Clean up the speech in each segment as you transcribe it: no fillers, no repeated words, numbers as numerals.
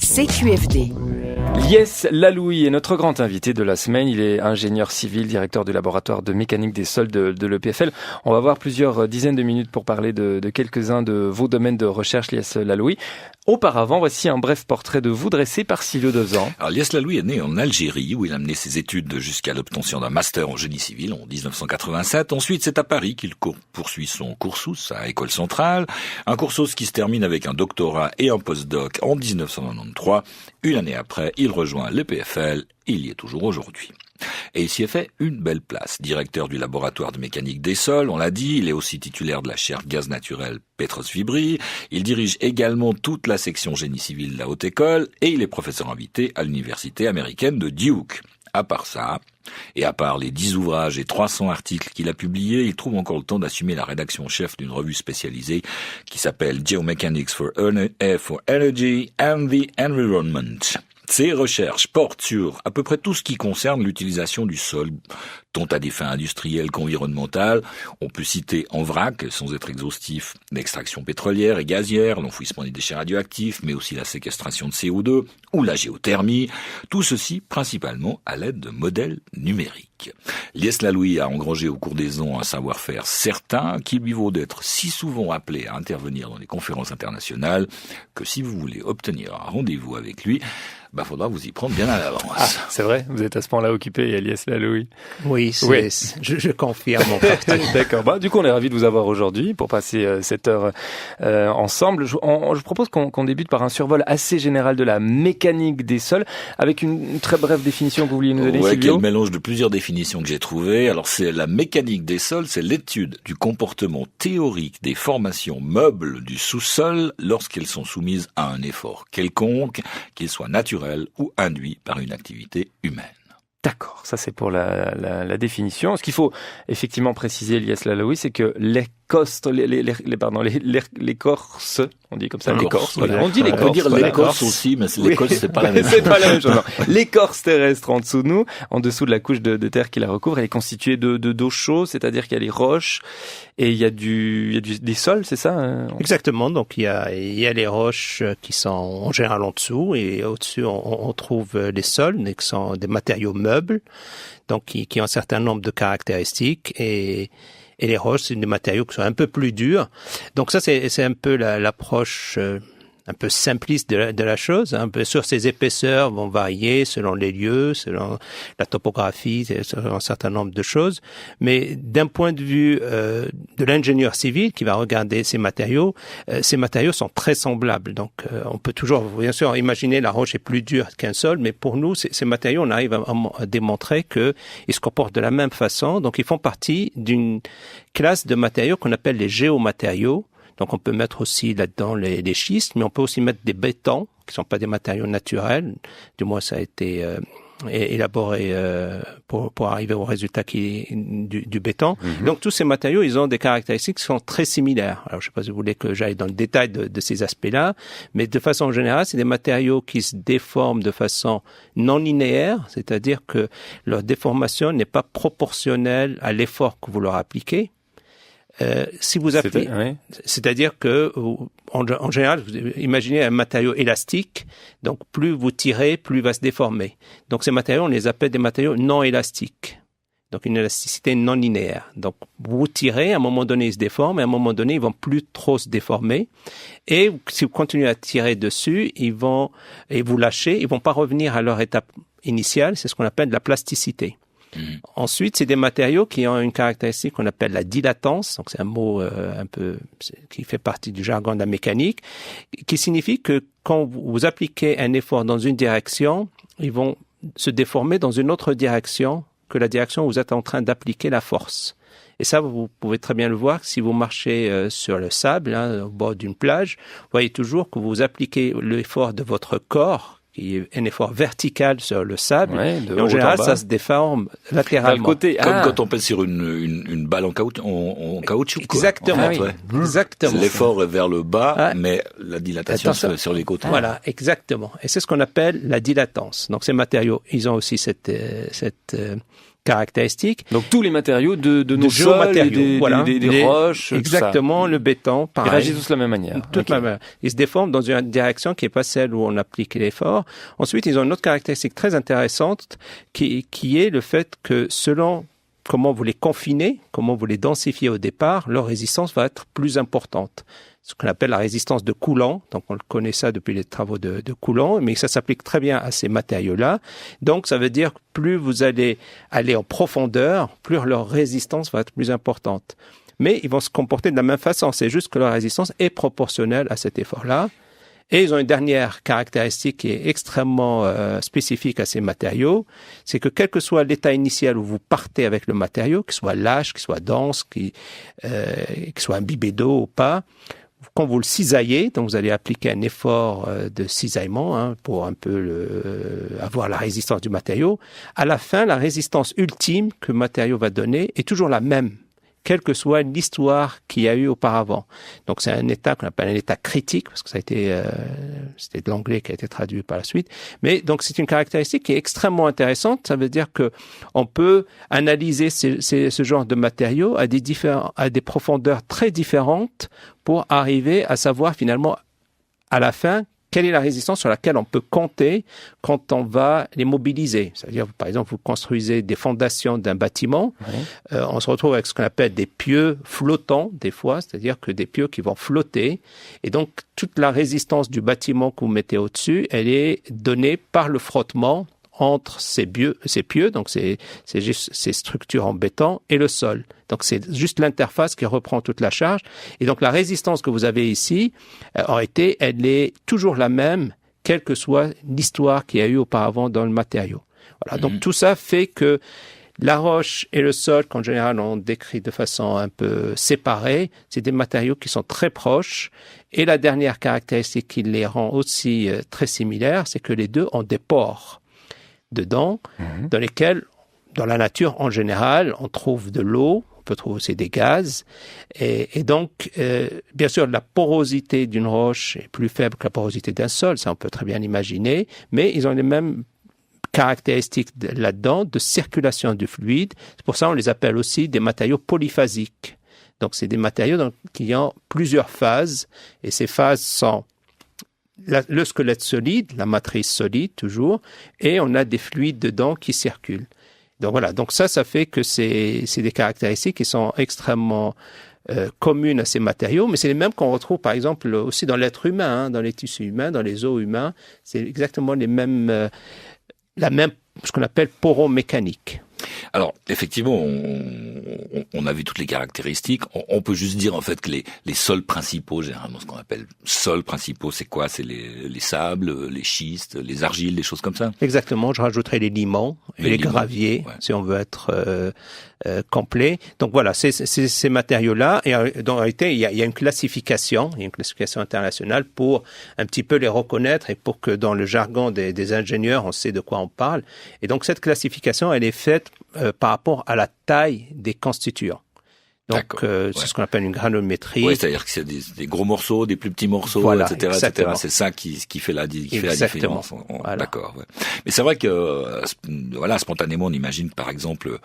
CQFD. Lies Lalouï est notre grand invité de la semaine. Il est ingénieur civil, directeur du laboratoire de mécanique des sols de l'EPFL. On va avoir plusieurs dizaines de minutes pour parler de quelques-uns de vos domaines de recherche, Lies Lalouï. Auparavant, voici un bref portrait de vous dressé par Silvio Dozan. Alors, Lies Lalouï est né en Algérie, où il a mené ses études jusqu'à l'obtention d'un master en génie civil en 1987. Ensuite, c'est à Paris qu'il poursuit son cursus à École Centrale. Un cursus qui se termine avec un doctorat et un postdoc en 1993. Une année après, il rejoint l'EPFL. Il y est toujours aujourd'hui. Et il s'y est fait une belle place. Directeur du laboratoire de mécanique des sols, on l'a dit, il est aussi titulaire de la chaire gaz naturel Petros Fibri. Il dirige également toute la section génie civil de la Haute École et il est professeur invité à l'université américaine de Duke. À part ça, et à part les 10 ouvrages et 300 articles qu'il a publiés, il trouve encore le temps d'assumer la rédaction chef d'une revue spécialisée qui s'appelle Geomechanics for Energy and the Environment. Ces recherches portent sur à peu près tout ce qui concerne l'utilisation du sol, tant à des fins industrielles qu'environnementales. On peut citer en vrac, sans être exhaustif, l'extraction pétrolière et gazière, l'enfouissement des déchets radioactifs, mais aussi la séquestration de CO2 ou la géothermie. Tout ceci principalement à l'aide de modèles numériques. Lies Lalouï a engrangé au cours des ans un savoir-faire certain qui lui vaut d'être si souvent appelé à intervenir dans les conférences internationales que si vous voulez obtenir un rendez-vous avec lui, faudra vous y prendre bien à l'avance. Ah, c'est vrai, vous êtes à ce point-là occupé, Lies Lalouï. Oui, je confirme mon parti. D'accord. Du coup, on est ravis de vous avoir aujourd'hui pour passer cette heure ensemble. Je propose qu'on débute par un survol assez général de la mécanique des sols, avec une très brève définition que vous vouliez nous donner, Silvio. Qui est le mélange de plusieurs définitions que j'ai trouvées. Alors, c'est la mécanique des sols, c'est l'étude du comportement théorique des formations meubles du sous-sol lorsqu'elles sont soumises à un effort quelconque, qu'il soit naturel ou induit par une activité humaine. D'accord, ça c'est pour la définition. Ce qu'il faut effectivement préciser, Lies Lalouï, c'est que l'écorce, on dit comme ça, l'écorce. Voilà. On dit l'écorce. On peut dire l'écorce aussi, mais l'écorce, c'est pas la même chose. C'est pas la même chose. Non. L'écorce terrestre en dessous de nous, en dessous de la couche de terre qui la recouvre, elle est constituée d'eau chaude, c'est-à-dire qu'il y a les roches et il y a des sols, c'est ça? Exactement. Donc il y a les roches qui sont en général en dessous et au-dessus on trouve les sols, qui sont des matériaux meubles, donc qui ont un certain nombre de caractéristiques et les roches, c'est des matériaux qui sont un peu plus durs. Donc ça, c'est un peu l'approche un peu simpliste de la chose. Bien sûr, ces épaisseurs vont varier selon les lieux, selon la topographie, selon un certain nombre de choses. Mais d'un point de vue de l'ingénieur civil qui va regarder ces matériaux sont très semblables. Donc, on peut toujours, bien sûr, imaginer la roche est plus dure qu'un sol, mais pour nous, ces matériaux, on arrive à démontrer qu'ils se comportent de la même façon. Donc, ils font partie d'une classe de matériaux qu'on appelle les géomatériaux. Donc, on peut mettre aussi là-dedans les schistes, mais on peut aussi mettre des bétons, qui sont pas des matériaux naturels. Du moins, ça a été élaboré pour arriver au résultat du béton. Mm-hmm. Donc, tous ces matériaux, ils ont des caractéristiques qui sont très similaires. Alors, je sais pas si vous voulez que j'aille dans le détail de ces aspects-là, mais de façon générale, c'est des matériaux qui se déforment de façon non linéaire, c'est-à-dire que leur déformation n'est pas proportionnelle à l'effort que vous leur appliquez. Si vous appelez, c'est-à-dire que en général, vous imaginez un matériau élastique, donc plus vous tirez, plus il va se déformer. Donc ces matériaux, on les appelle des matériaux non élastiques. Donc une élasticité non linéaire. Donc vous tirez, à un moment donné, ils se déforment, et à un moment donné, ils vont plus trop se déformer. Et si vous continuez à tirer dessus, et vous lâchez, ils vont pas revenir à leur étape initiale. C'est ce qu'on appelle la plasticité. Ensuite, c'est des matériaux qui ont une caractéristique qu'on appelle la dilatance. Donc, c'est un mot qui fait partie du jargon de la mécanique, qui signifie que quand vous appliquez un effort dans une direction, ils vont se déformer dans une autre direction que la direction où vous êtes en train d'appliquer la force. Et ça, vous pouvez très bien le voir si vous marchez sur le sable, au bord d'une plage. Vous voyez toujours que vous appliquez l'effort de votre corps, qui est un effort vertical sur le sable. Ouais, et en général, ça se déforme latéralement. Côté, comme quand on pèse sur une balle en caoutchouc. Exactement. Exactement. L'effort est vers le bas, mais la dilatation sur les côtés. Voilà, exactement. Et c'est ce qu'on appelle la dilatance. Donc ces matériaux, ils ont aussi cette caractéristiques. Donc tous les matériaux de nos sols, des roches, exactement, tout ça. Le béton, pareil. Ils réagissent tous de la même manière. Ils se déforment dans une direction qui n'est pas celle où on applique l'effort. Ensuite, ils ont une autre caractéristique très intéressante qui est le fait que selon comment vous les confinez, comment vous les densifiez au départ, leur résistance va être plus importante. Ce qu'on appelle la résistance de Coulomb. Donc, on le connaît ça depuis les travaux de Coulomb, mais ça s'applique très bien à ces matériaux-là. Donc, ça veut dire que plus vous allez aller en profondeur, plus leur résistance va être plus importante. Mais ils vont se comporter de la même façon. C'est juste que leur résistance est proportionnelle à cet effort-là. Et ils ont une dernière caractéristique qui est extrêmement spécifique à ces matériaux, c'est que quel que soit l'état initial où vous partez avec le matériau, qu'il soit lâche, qu'il soit dense, qu'il soit imbibé d'eau ou pas, quand vous le cisaillez, donc vous allez appliquer un effort de cisaillement pour un peu avoir la résistance du matériau, à la fin, la résistance ultime que le matériau va donner est toujours la même, quelle que soit l'histoire qu'il y a eu auparavant. Donc c'est un état qu'on appelle un état critique, parce que ça a été, c'était de l'anglais qui a été traduit par la suite. Mais donc c'est une caractéristique qui est extrêmement intéressante. Ça veut dire que on peut analyser ce genre de matériaux à des profondeurs très différentes pour arriver à savoir finalement à la fin quelle est la résistance sur laquelle on peut compter quand on va les mobiliser. C'est-à-dire, par exemple, vous construisez des fondations d'un bâtiment, on se retrouve avec ce qu'on appelle des pieux flottants, des fois, c'est-à-dire que des pieux qui vont flotter. Et donc, toute la résistance du bâtiment que vous mettez au-dessus, elle est donnée par le frottement entre ces pieux, donc c'est juste ces structures en béton, et le sol. Donc c'est juste l'interface qui reprend toute la charge. Et donc la résistance que vous avez ici, elle est toujours la même, quelle que soit l'histoire qu'il y a eu auparavant dans le matériau. Voilà. Donc tout ça fait que la roche et le sol, qu'en général on décrit de façon un peu séparée, c'est des matériaux qui sont très proches. Et la dernière caractéristique qui les rend aussi très similaires, c'est que les deux ont des pores dedans, dans lesquels, dans la nature en général, on trouve de l'eau, on peut trouver aussi des gaz, et donc, bien sûr, la porosité d'une roche est plus faible que la porosité d'un sol, ça on peut très bien l'imaginer, mais ils ont les mêmes caractéristiques là-dedans de circulation du fluide. C'est pour ça qu'on les appelle aussi des matériaux polyphasiques. Donc, c'est des matériaux qui ont plusieurs phases, et ces phases sont le squelette solide, la matrice solide toujours, et on a des fluides dedans qui circulent. Donc voilà, donc ça fait que c'est des caractéristiques qui sont extrêmement communes à ces matériaux, mais c'est les mêmes qu'on retrouve par exemple aussi dans l'être humain, dans les tissus humains, dans les os humains. C'est exactement les mêmes, ce qu'on appelle poromécanique. Alors, effectivement, on a vu toutes les caractéristiques. On peut juste dire, en fait, que les sols principaux, généralement, ce qu'on appelle sols principaux, c'est quoi? C'est les sables, les schistes, les argiles, des choses comme ça? Exactement. Je rajouterais les limons et les graviers, si on veut être complet. Donc voilà, c'est ces matériaux-là. Et en réalité, il y a une classification, internationale pour un petit peu les reconnaître et pour que dans le jargon des ingénieurs, on sait de quoi on parle. Et donc cette classification, elle est faite par rapport à la taille des constituants. Donc, c'est ce qu'on appelle une granulométrie. Oui, c'est-à-dire que c'est des gros morceaux, des plus petits morceaux, voilà, etc., etc. C'est ça qui fait la différence. Voilà. D'accord. Ouais. Mais c'est vrai que, voilà, spontanément, on imagine, par exemple,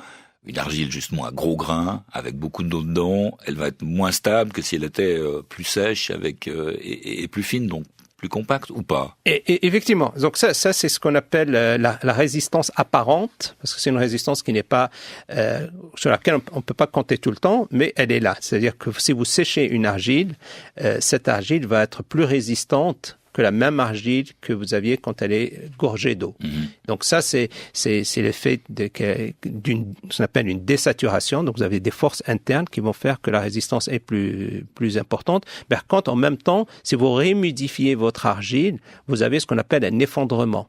une argile justement à gros grains, avec beaucoup d'eau dedans, elle va être moins stable que si elle était plus sèche et plus fine, donc plus compacte ou pas? Et effectivement. Donc ça c'est ce qu'on appelle la résistance apparente, parce que c'est une résistance qui n'est pas sur laquelle on peut pas compter tout le temps, mais elle est là. C'est-à-dire que si vous séchez une argile, cette argile va être plus résistante que la même argile que vous aviez quand elle est gorgée d'eau. Donc ça, c'est l'effet d'une, ce qu'on appelle une désaturation. Donc vous avez des forces internes qui vont faire que la résistance est plus importante. Par contre, en même temps, si vous réhumidifiez votre argile, vous avez ce qu'on appelle un effondrement.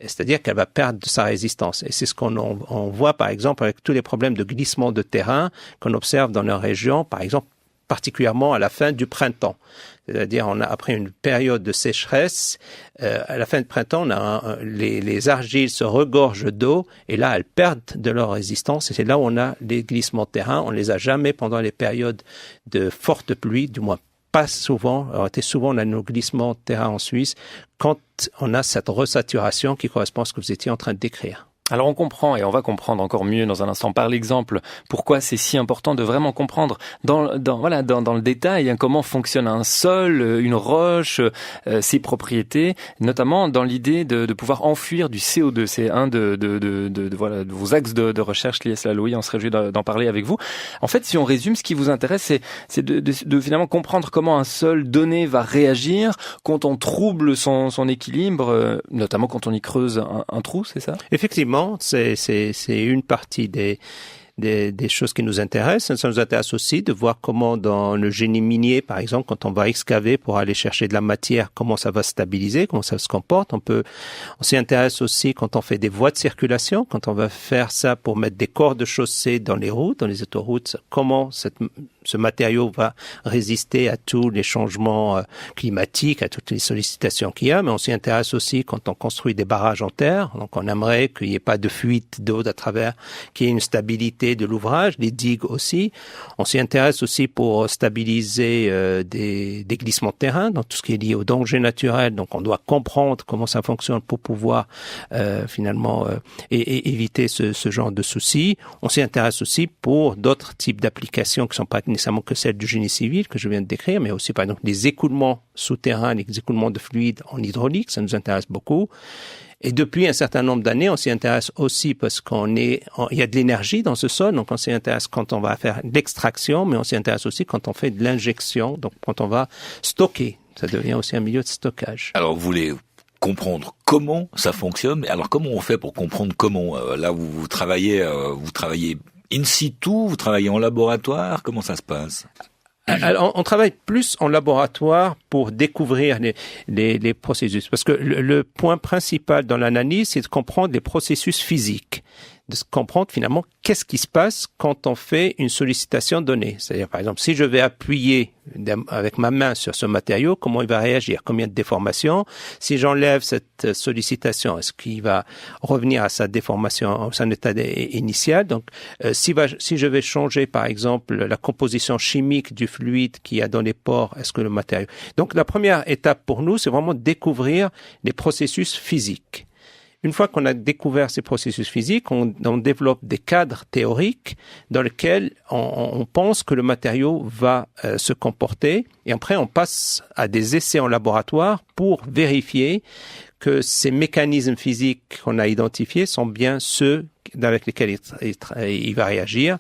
C'est-à-dire qu'elle va perdre sa résistance. Et c'est ce on voit, par exemple, avec tous les problèmes de glissement de terrain qu'on observe dans nos régions, par exemple, particulièrement à la fin du printemps. C'est-à-dire, après une période de sécheresse, à la fin du printemps, les argiles se regorgent d'eau et là, elles perdent de leur résistance. Et c'est là où on a les glissements de terrain. On les a jamais pendant les périodes de forte pluie, du moins pas souvent. Alors, souvent, on a nos glissements de terrain en Suisse quand on a cette resaturation qui correspond à ce que vous étiez en train de décrire. Alors on comprend et on va comprendre encore mieux dans un instant par l'exemple pourquoi c'est si important de vraiment comprendre dans le détail comment fonctionne un sol, une roche, ses propriétés, notamment dans l'idée de pouvoir enfuir du CO2. C'est un de vos axes de recherche liés à cela, Louis. On se réjouit d'en parler avec vous. En fait, si on résume, ce qui vous intéresse, c'est de finalement comprendre comment un sol donné va réagir quand on trouble son équilibre, notamment quand on y creuse un trou, c'est ça? Effectivement. C'est une partie des choses qui nous intéressent. Ça nous intéresse aussi de voir comment dans le génie minier, par exemple, quand on va excaver pour aller chercher de la matière, comment ça va se stabiliser, comment ça se comporte. On s'y intéresse aussi quand on fait des voies de circulation, quand on va faire ça pour mettre des corps de chaussée dans les routes, dans les autoroutes, comment ce matériau va résister à tous les changements climatiques, à toutes les sollicitations qu'il y a, mais on s'y intéresse aussi quand on construit des barrages en terre. Donc on aimerait qu'il n'y ait pas de fuite d'eau à travers, qu'il y ait une stabilité de l'ouvrage, les digues aussi. On s'y intéresse aussi pour stabiliser des glissements de terrain, dans tout ce qui est lié aux dangers naturels. Donc on doit comprendre comment ça fonctionne pour pouvoir éviter ce genre de soucis. On s'y intéresse aussi pour d'autres types d'applications qui ne sont pas nécessairement que celles du génie civil que je viens de décrire, mais aussi par exemple les écoulements souterrains, les écoulements de fluides en hydraulique, ça nous intéresse beaucoup. Et depuis un certain nombre d'années, on s'y intéresse aussi parce il y a de l'énergie dans ce sol, donc on s'y intéresse quand on va faire l'extraction, mais on s'y intéresse aussi quand on fait de l'injection, donc quand on va stocker. Ça devient aussi un milieu de stockage. Alors vous voulez comprendre comment ça fonctionne, mais alors comment on fait pour comprendre comment? Là, vous travaillez in situ, vous travaillez en laboratoire, comment ça se passe? Alors, on travaille plus en laboratoire pour découvrir les processus. Parce que le point principal dans l'analyse, c'est de comprendre les processus physiques. De comprendre finalement qu'est-ce qui se passe quand on fait une sollicitation donnée. C'est-à-dire, par exemple, si je vais appuyer avec ma main sur ce matériau, comment il va réagir? Combien de déformations? Si j'enlève cette sollicitation, est-ce qu'il va revenir à sa déformation, à son état initial? Donc, si je vais changer, par exemple, la composition chimique du fluide qu'il y a dans les pores, est-ce que le matériau... Donc, la première étape pour nous, c'est vraiment découvrir les processus physiques. Une fois qu'on a découvert ces processus physiques, on développe des cadres théoriques dans lesquels on pense que le matériau va se comporter. Et après, on passe à des essais en laboratoire pour vérifier que ces mécanismes physiques qu'on a identifiés sont bien ceux avec lesquels il va réagir.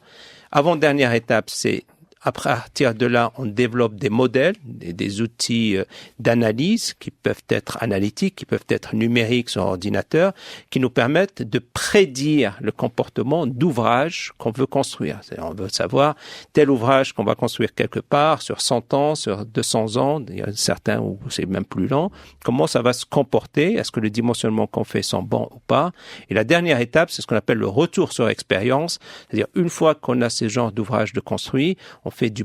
Avant-dernière étape, c'est à partir de là, on développe des modèles, des outils d'analyse qui peuvent être analytiques, qui peuvent être numériques sur ordinateur, qui nous permettent de prédire le comportement d'ouvrages qu'on veut construire. C'est-à-dire, on veut savoir tel ouvrage qu'on va construire quelque part sur 100 ans, sur 200 ans, il y a certains où c'est même plus lent, comment ça va se comporter, est-ce que le dimensionnement qu'on fait sont bons ou pas. Et la dernière étape, c'est ce qu'on appelle le retour sur expérience, c'est-à-dire une fois qu'on a ces genres d'ouvrages de construits, on fait du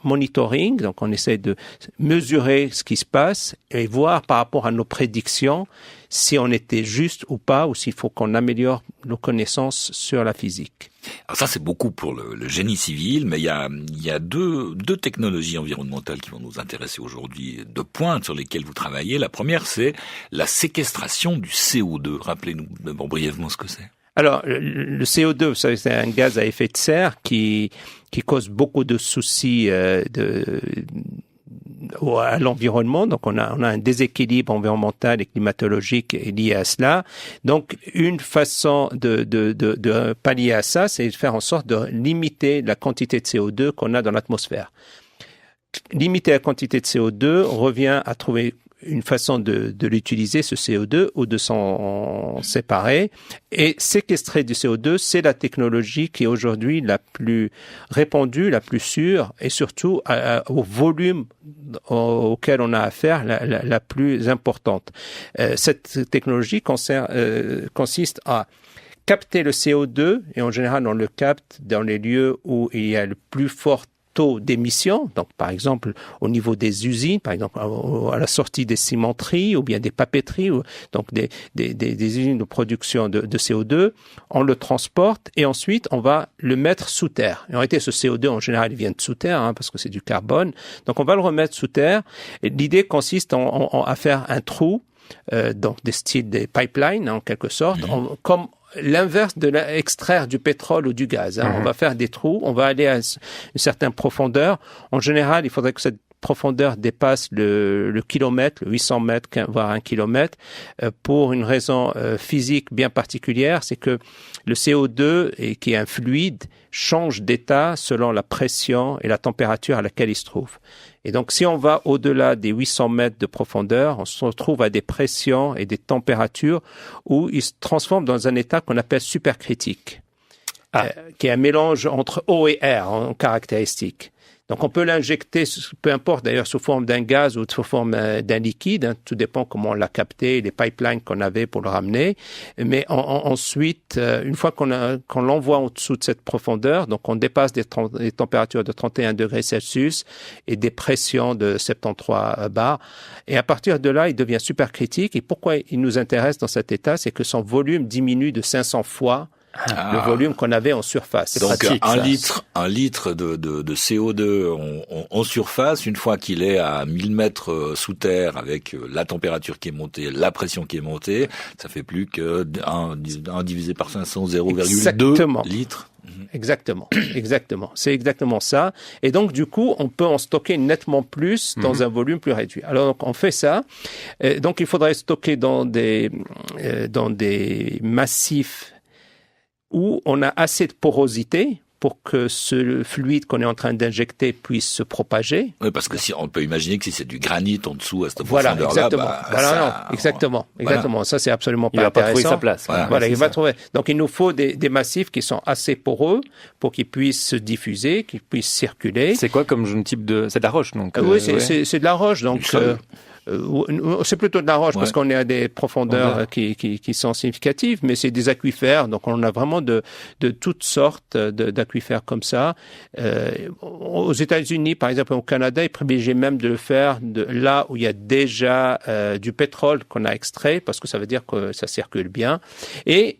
monitoring, donc on essaie de mesurer ce qui se passe et voir par rapport à nos prédictions si on était juste ou pas, ou s'il faut qu'on améliore nos connaissances sur la physique. Alors ça, c'est beaucoup pour le génie civil, mais il y a deux technologies environnementales qui vont nous intéresser aujourd'hui, de pointe sur lesquelles vous travaillez. La première, c'est la séquestration du CO2. Rappelez-nous brièvement ce que c'est. Alors, le CO2, vous savez, c'est un gaz à effet de serre qui cause beaucoup de soucis à l'environnement. Donc, on a un déséquilibre environnemental et climatologique lié à cela. Donc, une façon de pallier à ça, c'est de faire en sorte de limiter la quantité de CO2 qu'on a dans l'atmosphère. Limiter la quantité de CO2 revient à trouver une façon de l'utiliser, ce CO2, ou de s'en séparer. Et séquestrer du CO2, c'est la technologie qui est aujourd'hui la plus répandue, la plus sûre, et surtout au volume auquel on a affaire la plus importante. Cette technologie consiste à capter le CO2, et en général on le capte dans les lieux où il y a le plus fort taux d'émission, donc par exemple au niveau des usines, par exemple à la sortie des cimenteries ou bien des papeteries, donc des usines de production de CO2, on le transporte et ensuite on va le mettre sous terre. Et en réalité, ce CO2 en général il vient de sous terre parce que c'est du carbone, donc on va le remettre sous terre. Et l'idée consiste à faire un trou, donc des styles des pipelines en quelque sorte, comme l'inverse de extraire du pétrole ou du gaz. On va faire des trous, on va aller à une certaine profondeur. En général, il faudrait que cette profondeur dépasse le kilomètre, le 800 mètres, voire 1 kilomètre, pour une raison physique bien particulière, c'est que le CO2, qui est un fluide, change d'état selon la pression et la température à laquelle il se trouve. Et donc, si on va au-delà des 800 mètres de profondeur, on se retrouve à des pressions et des températures où il se transforme dans un état qu'on appelle supercritique, qui est un mélange entre eau et air en caractéristique. Donc, on peut l'injecter, peu importe d'ailleurs, sous forme d'un gaz ou sous forme d'un liquide. Tout dépend comment on l'a capté, les pipelines qu'on avait pour le ramener. Mais ensuite, une fois qu'on l'envoie en dessous de cette profondeur, donc on dépasse des températures de 31 degrés Celsius et des pressions de 73 bars. Et à partir de là, il devient supercritique. Et pourquoi il nous intéresse dans cet état, c'est que son volume diminue de 500 fois le volume qu'on avait en surface. Donc pratique, un litre de CO2 en surface, une fois qu'il est à 1000 mètres sous terre avec la température qui est montée, la pression qui est montée, ça fait plus que 1 divisé par 500, 0,2 litres. Exactement. C'est exactement ça. Et donc, du coup, on peut en stocker nettement plus dans un volume plus réduit. Alors, donc, on fait ça. Donc, il faudrait stocker dans des massifs où on a assez de porosité pour que ce fluide qu'on est en train d'injecter puisse se propager. Oui, parce que si on peut imaginer que si c'est du granit en dessous à cette voilà, profondeur-là, exactement. Exactement. Ça, c'est absolument pas intéressant. Il va pas trouver sa place. Voilà, il va trouver. Donc, il nous faut des massifs qui sont assez poreux pour qu'ils puissent se diffuser, qu'ils puissent circuler. C'est quoi comme type de... C'est de la roche, donc oui, c'est de la roche, donc... c'est plutôt de la roche parce qu'on est à des profondeurs qui sont significatives, mais c'est des aquifères, donc on a vraiment de toutes sortes d'aquifères comme ça. Aux États-Unis, par exemple, au Canada, ils privilégient même de le faire de là où il y a déjà du pétrole qu'on a extrait, parce que ça veut dire que ça circule bien. Et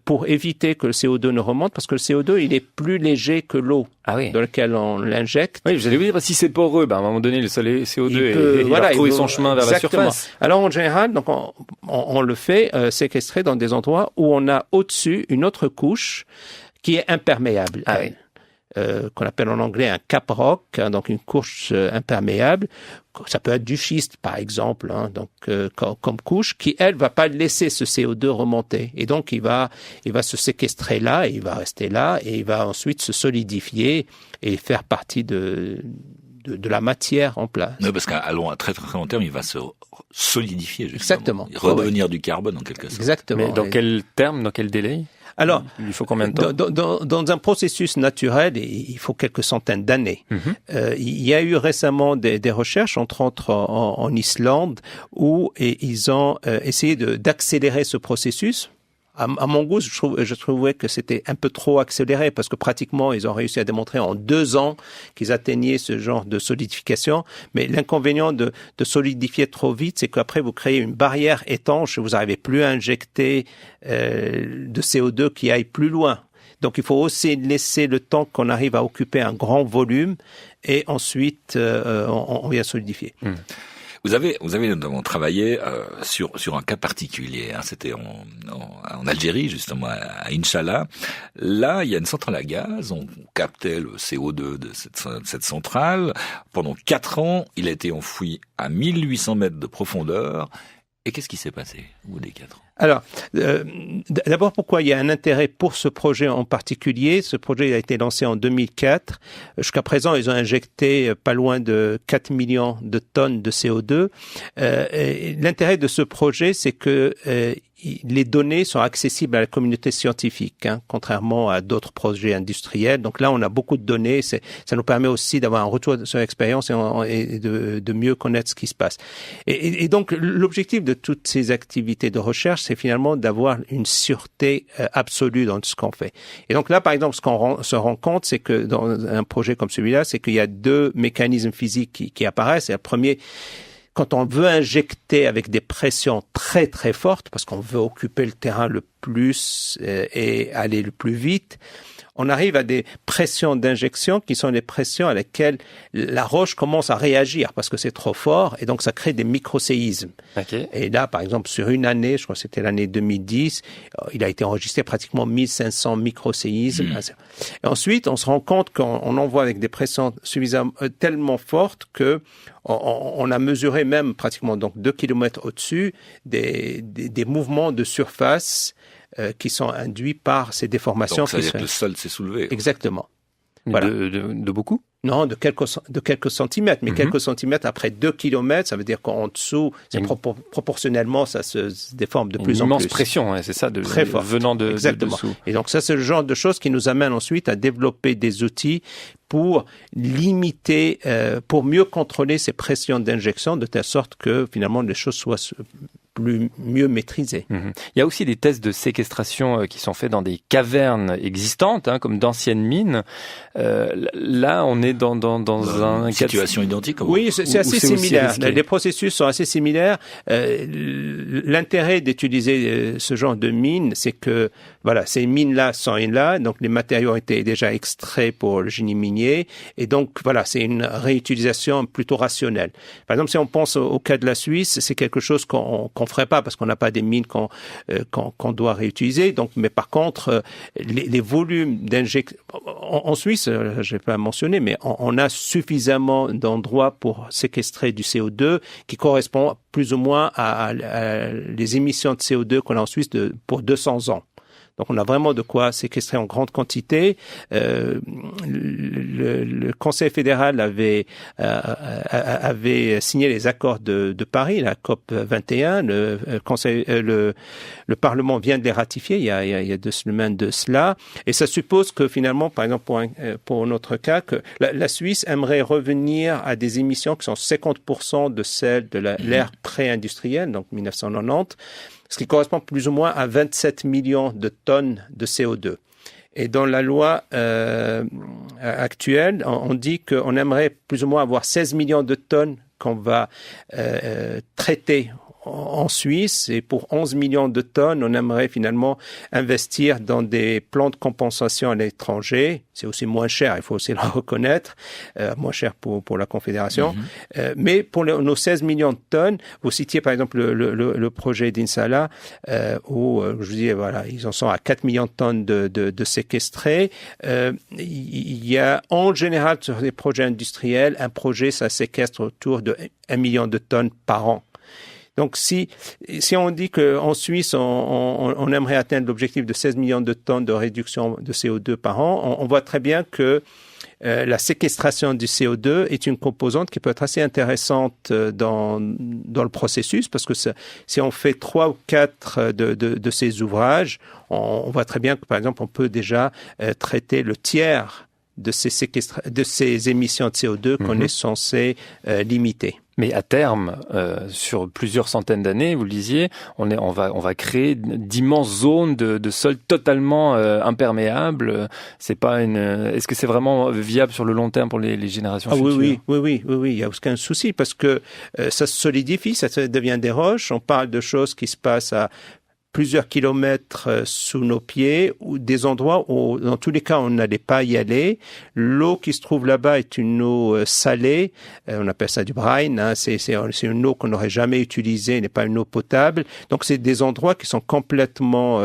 pour éviter que le CO2 ne remonte, parce que le CO2, il est plus léger que l'eau dans laquelle on l'injecte. Oui, j'allais vous dire, si c'est poreux, à un moment donné, le CO2 il va trouver son chemin vers la surface. Alors, en général, donc on le fait séquestrer dans des endroits où on a au-dessus une autre couche qui est imperméable. Qu'on appelle en anglais un cap rock, donc une couche imperméable. Ça peut être du schiste, par exemple, donc comme couche, qui elle va pas laisser ce CO2 remonter. Et donc il va se séquestrer là, et il va rester là, et il va ensuite se solidifier et faire partie de la matière en place. Oui, parce qu'à très très long terme, il va se solidifier. Justement. Exactement. Et redevenir du carbone en quelque sorte. Exactement. Mais dans quel terme, dans quel délai ? Alors, il faut combien de temps ? Dans un processus naturel, il faut quelques centaines d'années. Il y a eu récemment des recherches, entre autres en Islande, où ils ont essayé d'accélérer ce processus. À mon goût, je trouvais que c'était un peu trop accéléré parce que pratiquement, ils ont réussi à démontrer en 2 ans qu'ils atteignaient ce genre de solidification. Mais l'inconvénient de solidifier trop vite, c'est qu'après, vous créez une barrière étanche et vous n'arrivez plus à injecter de CO2 qui aille plus loin. Donc, il faut aussi laisser le temps qu'on arrive à occuper un grand volume et ensuite, on vient solidifier. Vous avez notamment travaillé sur un cas particulier. C'était en Algérie, justement, à Inch'Allah. Là, il y a une centrale à gaz. On captait le CO2 de cette centrale. Pendant 4 ans, il a été enfoui à 1800 mètres de profondeur. Et qu'est-ce qui s'est passé au bout des 4 ans ? Alors, d'abord, pourquoi il y a un intérêt pour ce projet en particulier ? Ce projet a été lancé en 2004. Jusqu'à présent, ils ont injecté pas loin de 4 millions de tonnes de CO2. L'intérêt de ce projet, c'est que les données sont accessibles à la communauté scientifique, contrairement à d'autres projets industriels. Donc là, on a beaucoup de données. Ça nous permet aussi d'avoir un retour sur l'expérience et de mieux connaître ce qui se passe. Et donc, l'objectif de toutes ces activités de recherche, c'est finalement d'avoir une sûreté absolue dans ce qu'on fait. Et donc là, par exemple, ce qu'on se rend compte, c'est que dans un projet comme celui-là, c'est qu'il y a 2 mécanismes physiques qui apparaissent. Et le premier, quand on veut injecter avec des pressions très très fortes, parce qu'on veut occuper le terrain le plus et aller le plus vite, on arrive à des pressions d'injection qui sont des pressions à lesquelles la roche commence à réagir parce que c'est trop fort et donc ça crée des microséismes. Okay. Et là, par exemple, sur une année, je crois que c'était l'année 2010, il a été enregistré pratiquement 1500 microséismes. Et ensuite, on se rend compte qu'on envoie avec des pressions suffisamment tellement fortes que on a mesuré même pratiquement donc 2 kilomètres au-dessus des mouvements de surface qui sont induits par ces déformations. Donc ça veut dire que le sol s'est soulevé. Exactement. Voilà. De beaucoup? Non, de quelques centimètres, mais quelques centimètres après 2 kilomètres, ça veut dire qu'en dessous, proportionnellement, ça se déforme de plus en plus. Une immense pression, hein, c'est ça, très fort, venant de dessous. Et donc ça, c'est le genre de choses qui nous amène ensuite à développer des outils pour limiter, pour mieux contrôler ces pressions d'injection, de telle sorte que finalement les choses soient mieux maîtrisées. Il y a aussi des tests de séquestration qui sont faits dans des cavernes existantes, hein, comme d'anciennes mines. Là, on est dans une situation identique. Oui, c'est assez similaire. Les processus sont assez similaires. L'intérêt d'utiliser ce genre de mines, c'est que voilà, ces mines-là sont là, donc les matériaux ont été déjà extraits pour le génie minier, et donc voilà, c'est une réutilisation plutôt rationnelle. Par exemple, si on pense au cas de la Suisse, c'est quelque chose qu'on ferait pas parce qu'on n'a pas des mines qu'on doit réutiliser. Donc, mais par contre, les volumes d'injection en Suisse, je vais pas mentionner, mais on a suffisamment d'endroits pour séquestrer du CO2 qui correspond plus ou moins à les émissions de CO2 qu'on a en Suisse pour 200 ans. Donc, on a vraiment de quoi séquestrer en grande quantité. Le Conseil fédéral avait signé les accords de Paris, la COP 21. Le Parlement vient de les ratifier il y a 2 semaines de cela. Et ça suppose que finalement, par exemple, pour notre cas, que la Suisse aimerait revenir à des émissions qui sont 50% de celles de l'ère pré-industrielle, donc 1990. Ce qui correspond plus ou moins à 27 millions de tonnes de CO2. Et dans la loi actuelle, on dit qu'on aimerait plus ou moins avoir 16 millions de tonnes qu'on va traiter en Suisse, et pour 11 millions de tonnes, on aimerait finalement investir dans des plans de compensation à l'étranger. C'est aussi moins cher, il faut aussi le reconnaître, moins cher pour la Confédération. Mais pour nos 16 millions de tonnes, vous citiez par exemple le projet d'Insala, où je vous dis, voilà, ils en sont à 4 millions de tonnes de séquestrés. Il y a en général sur les projets industriels, un projet, ça séquestre autour de 1 million de tonnes par an. Donc, si on dit qu'en Suisse, on aimerait atteindre l'objectif de 16 millions de tonnes de réduction de CO2 par an, on voit très bien que la séquestration du CO2 est une composante qui peut être assez intéressante dans le processus, parce que si on fait 3 ou 4 de ces ouvrages, on voit très bien que, par exemple, on peut déjà traiter le tiers de ces émissions de CO2 qu'on est censé limiter. Mais à terme, sur plusieurs centaines d'années, vous le disiez, on va créer d'immenses zones de sol totalement imperméables. C'est pas est-ce que c'est vraiment viable sur le long terme pour les générations futures? Oui, il y a aucun souci parce que ça se solidifie, ça devient des roches. On parle de choses qui se passent à plusieurs kilomètres sous nos pieds, ou des endroits où, dans tous les cas, on n'allait pas y aller. L'eau qui se trouve là-bas est une eau salée, on appelle ça du brine, hein. C'est une eau qu'on n'aurait jamais utilisée, n'est pas une eau potable. Donc, c'est des endroits qui sont complètement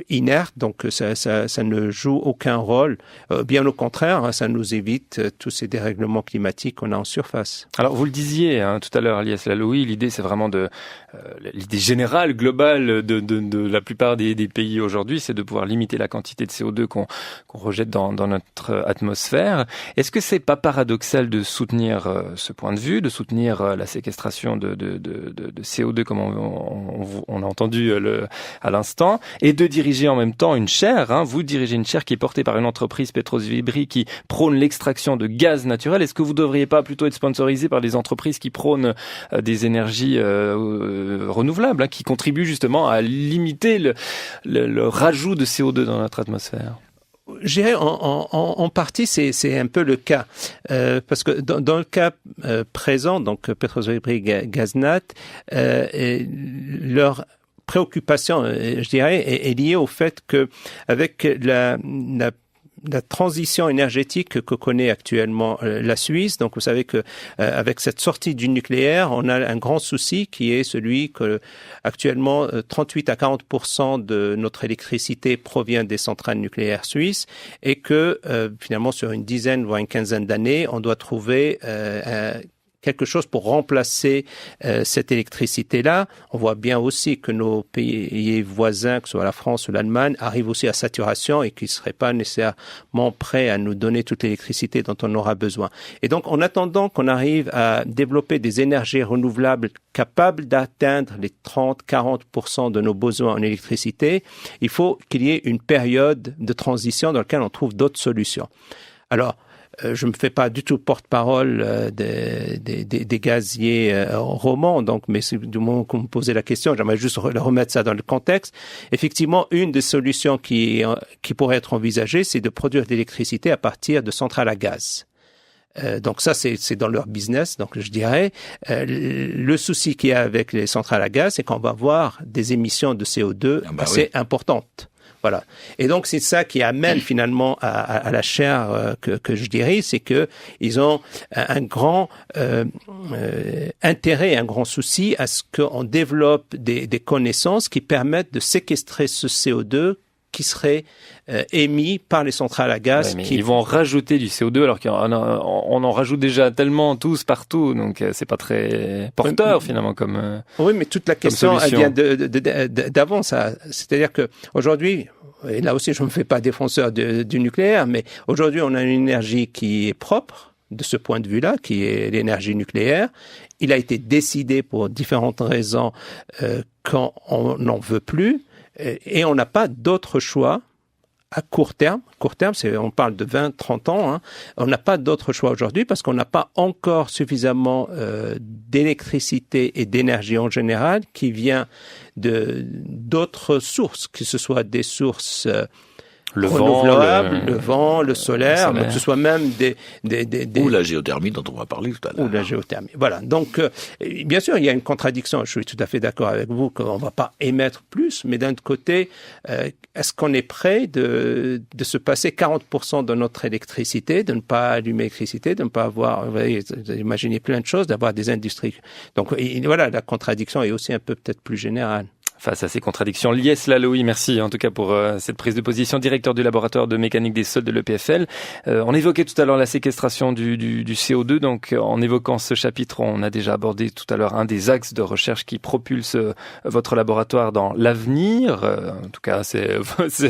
inertes, donc ça ne joue aucun rôle. Bien au contraire, hein, ça nous évite tous ces dérèglements climatiques qu'on a en surface. Alors, vous le disiez hein, tout à l'heure, Alias Laloui, l'idée, c'est vraiment l'idée générale, globale, de la plupart des pays aujourd'hui, c'est de pouvoir limiter la quantité de CO2 qu'on rejette dans notre atmosphère. Est-ce que c'est pas paradoxal de soutenir ce point de vue, de soutenir la séquestration de CO2 comme on a entendu à l'instant, et de diriger en même temps une chaire, hein, vous dirigez une chaire qui est portée par une entreprise Petros Vibri qui prône l'extraction de gaz naturel. Est-ce que vous devriez pas plutôt être sponsorisé par des entreprises qui prônent des énergies renouvelables, hein, qui contribuent justement à limiter le rajout de CO2 dans notre atmosphère? Je dirais en partie c'est un peu le cas parce que dans le cas présent, donc Petros Vibri Gaznat, leur préoccupation, je dirais, est liée au fait que avec la transition énergétique que connaît actuellement la Suisse. Donc, vous savez que avec cette sortie du nucléaire, on a un grand souci qui est celui que actuellement 38 à 40% de notre électricité provient des centrales nucléaires suisses et que finalement sur une dizaine voire une quinzaine d'années, on doit trouver quelque chose pour remplacer cette électricité-là. On voit bien aussi que nos pays voisins, que ce soit la France ou l'Allemagne, arrivent aussi à saturation et qu'ils ne seraient pas nécessairement prêts à nous donner toute l'électricité dont on aura besoin. Et donc, en attendant qu'on arrive à développer des énergies renouvelables capables d'atteindre les 30-40% de nos besoins en électricité, il faut qu'il y ait une période de transition dans laquelle on trouve d'autres solutions. Alors, je ne me fais pas du tout porte-parole des gaziers romans, donc, mais du moment qu'on me posait la question, j'aimerais juste remettre ça dans le contexte. Effectivement, une des solutions qui pourrait être envisagée, c'est de produire de l'électricité à partir de centrales à gaz. Donc ça, c'est dans leur business. Donc je dirais, le souci qu'il y a avec les centrales à gaz, c'est qu'on va avoir des émissions de CO2 assez importantes. Voilà. Et donc, c'est ça qui amène finalement à la chaire que je dirige, c'est que ils ont un grand intérêt, un grand souci à ce qu'on développe des connaissances qui permettent de séquestrer ce CO2 qui serait émis par les centrales à gaz. Ouais, ils vont rajouter du CO2 alors qu'on en rajoute déjà tellement tous partout, donc c'est pas très porteur finalement comme oui, mais toute la question elle vient d'avant ça. C'est-à-dire que aujourd'hui, et là aussi je me fais pas défenseur du nucléaire, mais aujourd'hui on a une énergie qui est propre de ce point de vue-là, qui est l'énergie nucléaire. Il a été décidé pour différentes raisons qu'on n'en veut plus. Et on n'a pas d'autre choix à court terme. Court terme, on parle de 20, 30 ans. Hein. On n'a pas d'autre choix aujourd'hui parce qu'on n'a pas encore suffisamment d'électricité et d'énergie en général qui vient d'autres sources, que ce soit des sources renouvelables, le vent, le solaire, mais que ce soit même des ou la géothermie dont on va parler tout à l'heure. Ou la géothermie. Voilà. Donc, bien sûr, il y a une contradiction. Je suis tout à fait d'accord avec vous qu'on va pas émettre plus, mais d'un autre côté, est-ce qu'on est prêt de se passer 40% de notre électricité, de ne pas allumer l'électricité, de ne pas avoir, vous voyez, imaginez plein de choses, d'avoir des industries. Donc, voilà, la contradiction est aussi un peu peut-être plus générale. Face à ces contradictions, Lies Laloui, merci en tout cas pour cette prise de position, directeur du laboratoire de mécanique des sols de l'EPFL. On évoquait tout à l'heure la séquestration du CO2, donc en évoquant ce chapitre, on a déjà abordé tout à l'heure un des axes de recherche qui propulse votre laboratoire dans l'avenir. En tout cas, c'est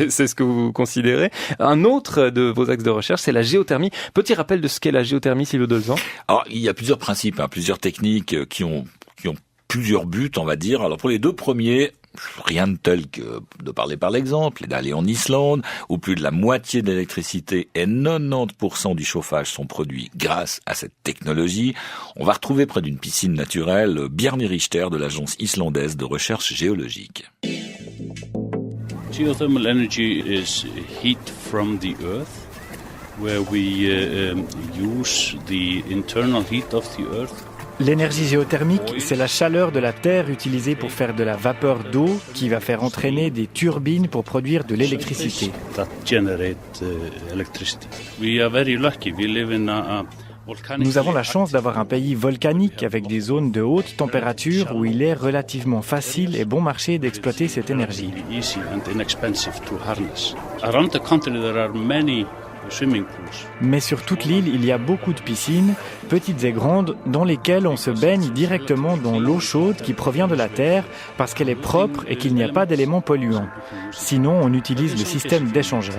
ce que vous considérez. Un autre de vos axes de recherche, c'est la géothermie. Petit rappel de ce qu'est la géothermie, Sylvain Dolzan. Alors, il y a plusieurs principes, plusieurs techniques qui ont plusieurs buts, on va dire. Alors, pour les deux premiers, rien de tel que de parler par l'exemple, d'aller en Islande, où plus de la moitié de l'électricité et 90% du chauffage sont produits grâce à cette technologie. On va retrouver près d'une piscine naturelle Bjarni Richter de l'agence islandaise de recherche géologique. Geothermal energy is heat from the earth, where we use the internal heat of the earth. L'énergie géothermique, c'est la chaleur de la Terre utilisée pour faire de la vapeur d'eau qui va faire entraîner des turbines pour produire de l'électricité. Nous avons la chance d'avoir un pays volcanique avec des zones de haute température où il est relativement facile et bon marché d'exploiter cette énergie. Mais sur toute l'île, il y a beaucoup de piscines, petites et grandes, dans lesquelles on se baigne directement dans l'eau chaude qui provient de la terre parce qu'elle est propre et qu'il n'y a pas d'éléments polluants. Sinon, on utilise le système d'échangeur.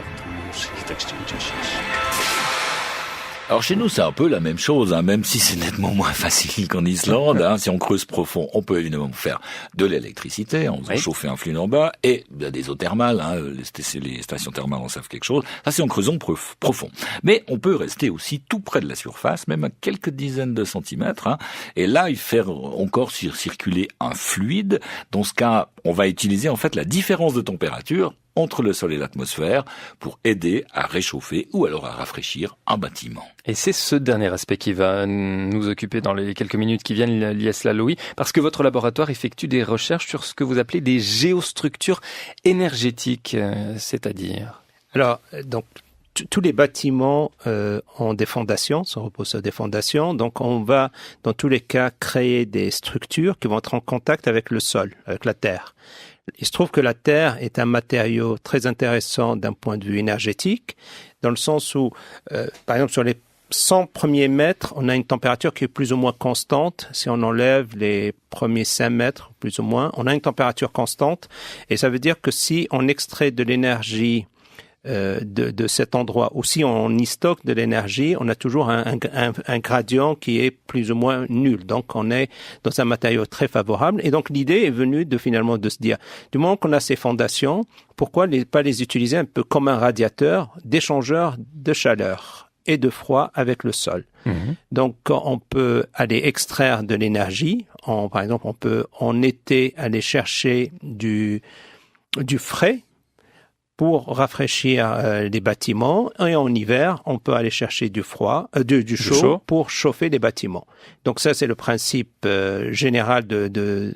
Alors chez nous, c'est un peu la même chose, même si c'est nettement moins facile qu'en Islande. Si on creuse profond, on peut évidemment faire de l'électricité en faisant chauffer un flux en bas et des eaux thermales. Les stations thermales en savent quelque chose. Ça, c'est en creusant profond. Mais on peut rester aussi tout près de la surface, même à quelques dizaines de centimètres. Et là, il fait encore circuler un fluide. Dans ce cas, on va utiliser en fait la différence de température entre le sol et l'atmosphère pour aider à réchauffer ou alors à rafraîchir un bâtiment. Et c'est ce dernier aspect qui va nous occuper dans les quelques minutes qui viennent, Lies Laloui, parce que votre laboratoire effectue des recherches sur ce que vous appelez des géostructures énergétiques, c'est-à-dire? Alors, donc, tous les bâtiments ont des fondations, se reposent sur des fondations. Donc, on va, dans tous les cas, créer des structures qui vont être en contact avec le sol, avec la terre. Il se trouve que la terre est un matériau très intéressant d'un point de vue énergétique, dans le sens où, par exemple, sur les 100 premiers mètres, on a une température qui est plus ou moins constante. Si on enlève les premiers 5 mètres, plus ou moins, on a une température constante. Et ça veut dire que si on extrait de l'énergie de cet endroit, ou si on y stocke de l'énergie, on a toujours un gradient qui est plus ou moins nul. Donc, on est dans un matériau très favorable. Et donc, l'idée est venue finalement de se dire, du moment qu'on a ces fondations, pourquoi pas les utiliser un peu comme un radiateur d'échangeur de chaleur et de froid avec le sol. Donc, on peut aller extraire de l'énergie. Par exemple, on peut en été aller chercher du frais pour rafraîchir les bâtiments, et en hiver, on peut aller chercher du chaud pour chauffer les bâtiments. Donc ça, c'est le principe général de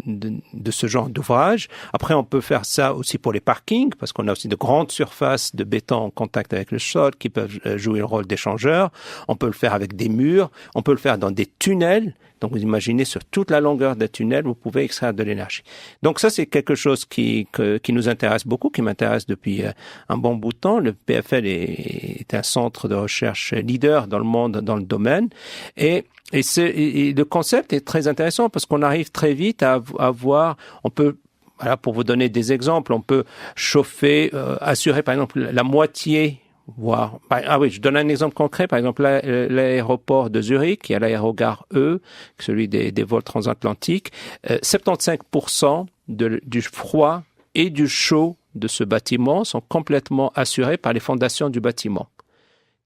ce genre d'ouvrage. Après, on peut faire ça aussi pour les parkings, parce qu'on a aussi de grandes surfaces de béton en contact avec le sol qui peuvent jouer le rôle d'échangeur. On peut le faire avec des murs, on peut le faire dans des tunnels. Donc, vous imaginez, sur toute la longueur des tunnels, vous pouvez extraire de l'énergie. Donc, ça, c'est quelque chose qui nous intéresse beaucoup, qui m'intéresse depuis un bon bout de temps. Le PFL est un centre de recherche leader dans le monde, dans le domaine. Et le concept est très intéressant parce qu'on arrive très vite à voir, on peut, voilà, pour vous donner des exemples, on peut chauffer, assurer, par exemple, la moitié. Je donne un exemple concret. Par exemple, l'aéroport de Zurich, il y a l'aérogare E, celui des vols transatlantiques. 75% du froid et du chaud de ce bâtiment sont complètement assurés par les fondations du bâtiment.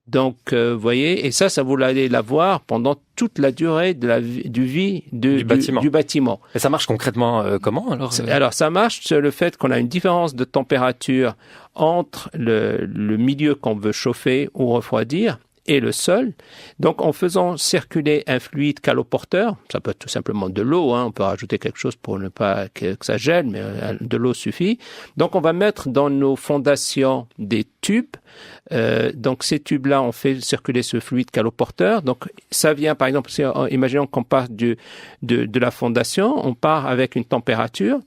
Donc, vous voyez, et ça vous allez l'avoir pendant toute la durée du vie du bâtiment. Et ça marche concrètement comment alors? Alors, ça marche sur le fait qu'on a une différence de température entre le milieu qu'on veut chauffer ou refroidir et le sol. Donc, en faisant circuler un fluide caloporteur, ça peut être tout simplement de l'eau, on peut rajouter quelque chose pour ne pas que ça gèle, mais de l'eau suffit. Donc, on va mettre dans nos fondations des tubes. Donc, ces tubes-là, on fait circuler ce fluide caloporteur. Donc, ça vient, par exemple, imaginons qu'on part de la fondation, on part avec une température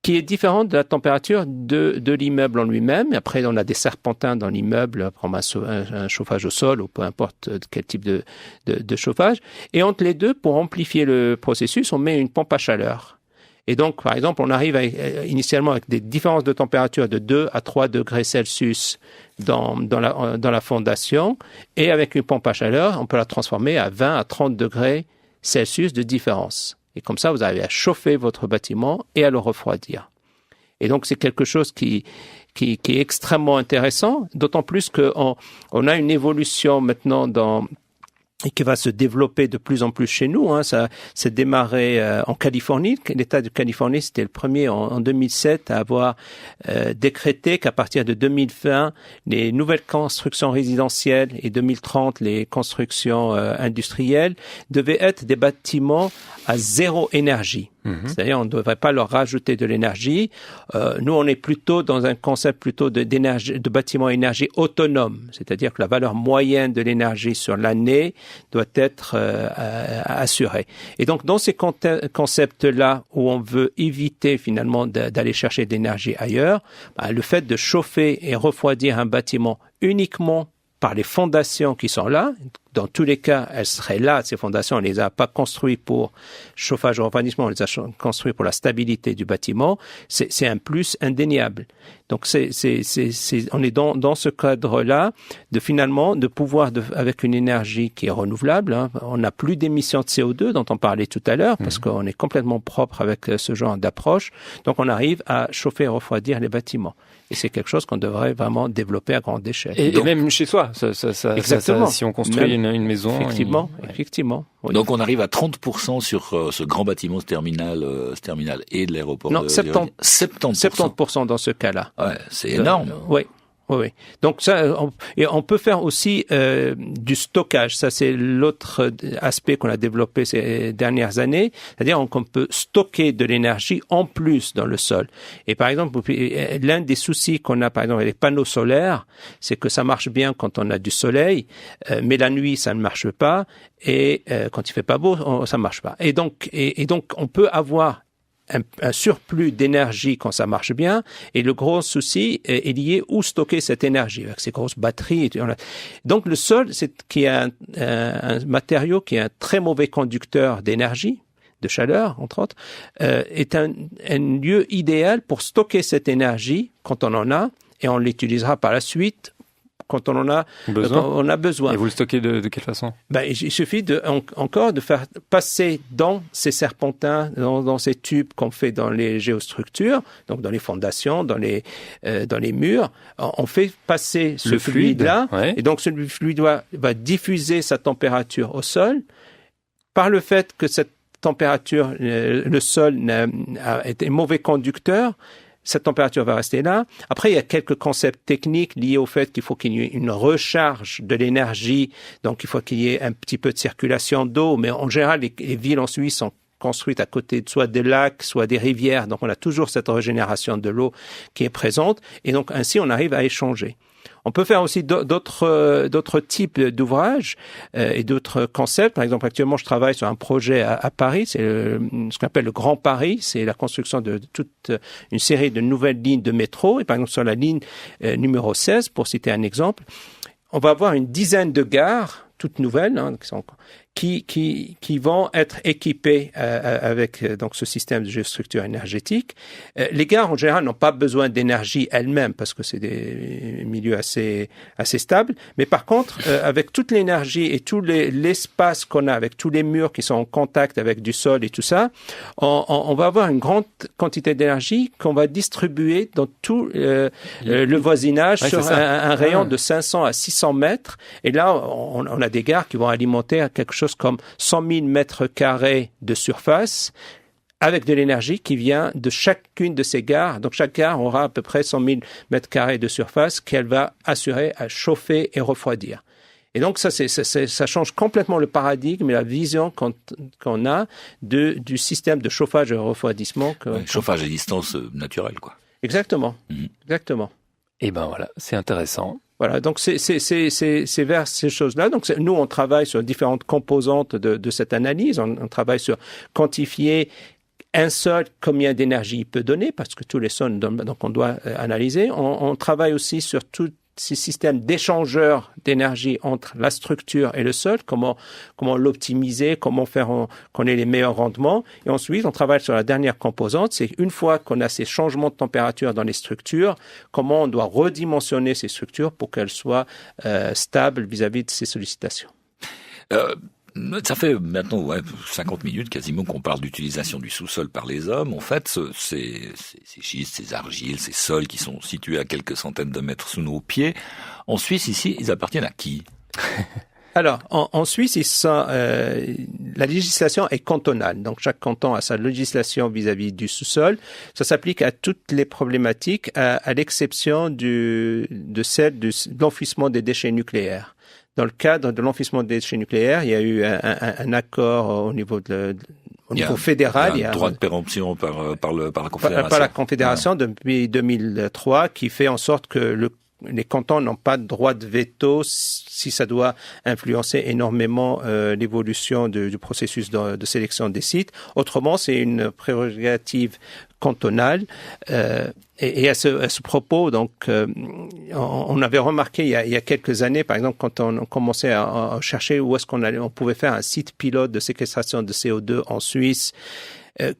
qui est différente de la température de l'immeuble en lui-même. Et après, on a des serpentins dans l'immeuble, un chauffage au sol ou peu importe quel type de chauffage. Et entre les deux, pour amplifier le processus, on met une pompe à chaleur. Et donc, par exemple, on arrive initialement avec des différences de température de 2 à 3 degrés Celsius dans la fondation. Et avec une pompe à chaleur, on peut la transformer à 20 à 30 degrés Celsius de différence. Et comme ça, vous arrivez à chauffer votre bâtiment et à le refroidir. Et donc, c'est quelque chose qui est extrêmement intéressant, d'autant plus qu'on a une évolution maintenant et qui va se développer de plus en plus chez nous. Ça s'est démarré en Californie. L'État de Californie, c'était le premier en 2007 à avoir décrété qu'à partir de 2020, les nouvelles constructions résidentielles et 2030, les constructions industrielles devaient être des bâtiments à zéro énergie. C'est-à-dire, on ne devrait pas leur rajouter de l'énergie. Nous, on est plutôt dans un concept de bâtiment à énergie autonome. C'est-à-dire que la valeur moyenne de l'énergie sur l'année doit être assurée. Et donc, dans ces concepts-là, où on veut éviter finalement d'aller chercher de l'énergie ailleurs, le fait de chauffer et refroidir un bâtiment uniquement par les fondations qui sont là, dans tous les cas, elles seraient là, ces fondations, on ne les a pas construites pour chauffage ou refroidissement, on les a construites pour la stabilité du bâtiment, c'est un plus indéniable. Donc, on est dans ce cadre-là de pouvoir, avec une énergie qui est renouvelable, on n'a plus d'émissions de CO2 dont on parlait tout à l'heure, parce qu'on est complètement propre avec ce genre d'approche, donc on arrive à chauffer et refroidir les bâtiments. Et c'est quelque chose qu'on devrait vraiment développer à grande échelle. Et même chez soi, exactement. Si on construit une maison. Effectivement. Oui. Donc on arrive à 30% sur ce grand bâtiment, ce terminal et de l'aéroport. Non, de 70%. 70%. 70% dans ce cas-là. Ouais, c'est énorme. Oui. Oui. Donc ça, on peut faire aussi du stockage. Ça, c'est l'autre aspect qu'on a développé ces dernières années. C'est-à-dire qu'on peut stocker de l'énergie en plus dans le sol. Et par exemple, l'un des soucis qu'on a, par exemple, avec les panneaux solaires, c'est que ça marche bien quand on a du soleil, mais la nuit, ça ne marche pas. Et quand il fait pas beau, ça marche pas. Et donc, on peut avoir un surplus d'énergie quand ça marche bien, et le gros souci est lié où stocker cette énergie avec ces grosses batteries. Donc le sol, qui est un matériau qui est un très mauvais conducteur d'énergie, de chaleur entre autres, est un lieu idéal pour stocker cette énergie quand on en a, et on l'utilisera par la suite quand on en a besoin. Et vous le stockez de quelle façon? Il suffit encore de faire passer dans ces serpentins, dans ces tubes qu'on fait dans les géostructures, donc dans les fondations, dans les murs, on fait passer ce fluide-là, ouais. Et donc ce fluide va diffuser sa température au sol. Par le fait que cette température, le sol a été mauvais conducteur, cette température va rester là. Après, il y a quelques concepts techniques liés au fait qu'il faut qu'il y ait une recharge de l'énergie. Donc, il faut qu'il y ait un petit peu de circulation d'eau. Mais en général, les villes en Suisse sont construites à côté de soit des lacs, soit des rivières. Donc, on a toujours cette régénération de l'eau qui est présente. Et donc, ainsi, on arrive à échanger. On peut faire aussi d'autres types d'ouvrages et d'autres concepts. Par exemple, actuellement, je travaille sur un projet à Paris. C'est ce qu'on appelle le Grand Paris. C'est la construction de toute une série de nouvelles lignes de métro. Et par exemple, sur la ligne numéro 16, pour citer un exemple, on va avoir une dizaine de gares toutes nouvelles, qui vont être équipées avec donc ce système de géostructure énergétique. Les gares en général n'ont pas besoin d'énergie elles-mêmes parce que c'est des milieux assez stables. Mais par contre, avec toute l'énergie et tout l'espace qu'on a, avec tous les murs qui sont en contact avec du sol et tout ça, on va avoir une grande quantité d'énergie qu'on va distribuer dans tout le voisinage sur un rayon de 500 à 600 mètres. Et là, on a des gares qui vont alimenter à quelque chose comme 100 000 mètres carrés de surface avec de l'énergie qui vient de chacune de ces gares. Donc, chaque gare aura à peu près 100 000 mètres carrés de surface qu'elle va assurer à chauffer et refroidir. Et donc, ça change complètement le paradigme et la vision qu'on a du système de chauffage et refroidissement. Chauffage à distance naturelle, quoi. Exactement. Exactement. Et ben voilà, c'est intéressant. Voilà, donc c'est vers ces choses-là. Donc nous, on travaille sur différentes composantes de cette analyse. On travaille sur quantifier un sol, combien d'énergie il peut donner, parce que tous les sols, donc on doit analyser. On travaille aussi sur tous ces systèmes d'échangeurs d'énergie entre la structure et le sol, comment l'optimiser, comment faire qu'on ait les meilleurs rendements. Et ensuite, on travaille sur la dernière composante, c'est une fois qu'on a ces changements de température dans les structures, comment on doit redimensionner ces structures pour qu'elles soient stables vis-à-vis de ces sollicitations. Ça fait maintenant 50 minutes quasiment qu'on parle d'utilisation du sous-sol par les hommes. En fait, ces schistes, ces argiles, ces sols qui sont situés à quelques centaines de mètres sous nos pieds, en Suisse, ici, ils appartiennent à qui? Alors, en Suisse, la législation est cantonale. Donc, chaque canton a sa législation vis-à-vis du sous-sol. Ça s'applique à toutes les problématiques, à l'exception de celle de l'enfouissement des déchets nucléaires. Dans le cadre de l'enfouissement des déchets nucléaires, il y a eu un accord au niveau fédéral. Il y a un droit de péremption par la Confédération. Par la Confédération depuis 2003, qui fait en sorte que les cantons n'ont pas de droit de veto si ça doit influencer énormément l'évolution du processus de sélection des sites. Autrement, c'est une prérogative cantonale. Et à ce propos, donc, on avait remarqué il y a quelques années, par exemple, quand on commençait à chercher où est-ce on pouvait faire un site pilote de séquestration de CO2 en Suisse.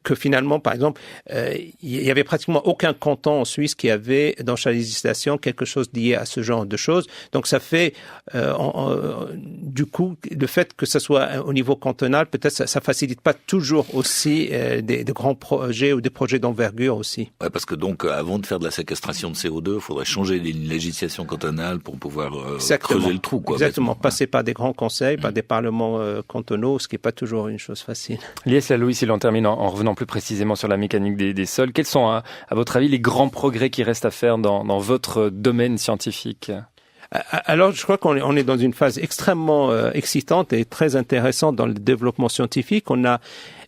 que finalement, par exemple, il y avait pratiquement aucun canton en Suisse qui avait dans sa législation quelque chose lié à ce genre de choses. Donc ça fait, du coup, le fait que ça soit au niveau cantonal, peut-être ça facilite pas toujours aussi des grands projets ou des projets d'envergure aussi. Ouais, parce que donc avant de faire de la séquestration de CO2, il faudrait changer les législations cantonales pour pouvoir creuser le trou, quoi. Exactement, passer par des grands conseils, par des parlements cantonaux, ce qui n'est pas toujours une chose facile. Lies Laloui, si l'on termine en revenant plus précisément sur la mécanique des sols, quels sont, à votre avis, les grands progrès qui restent à faire dans votre domaine scientifique ? Alors, je crois qu'on est dans une phase extrêmement excitante et très intéressante dans le développement scientifique. On a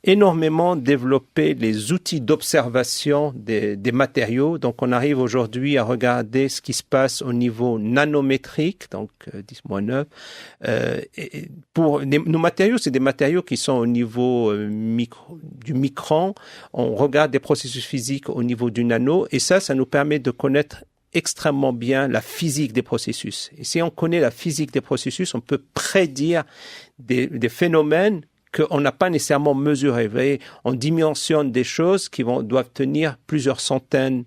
énormément développé les outils d'observation des matériaux. Donc, on arrive aujourd'hui à regarder ce qui se passe au niveau nanométrique, donc 10-9. Pour nos matériaux, c'est des matériaux qui sont au niveau du micron. On regarde des processus physiques au niveau du nano, et ça nous permet de connaître extrêmement bien la physique des processus. Et si on connaît la physique des processus, on peut prédire des phénomènes qu'on n'a pas nécessairement mesurés. Vous voyez, on dimensionne des choses qui doivent tenir plusieurs centaines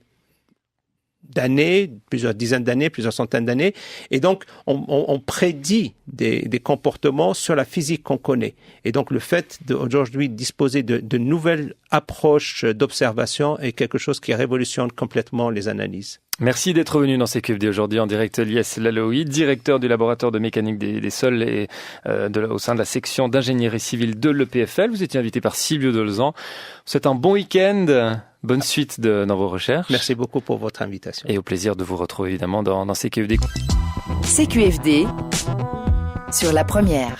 d'années, plusieurs dizaines d'années, plusieurs centaines d'années. Et donc, on prédit des comportements sur la physique qu'on connaît. Et donc, le fait d'aujourd'hui disposer de nouvelles approches d'observation est quelque chose qui révolutionne complètement les analyses. Merci d'être venu dans CQFD aujourd'hui en direct. Lies Laloui, directeur du laboratoire de mécanique des sols et au sein de la section d'ingénierie civile de l'EPFL. Vous étiez invité par Silvio Dolzan. C'est un bon week-end. Bonne suite dans vos recherches. Merci beaucoup pour votre invitation. Et au plaisir de vous retrouver évidemment dans CQFD. CQFD sur la première.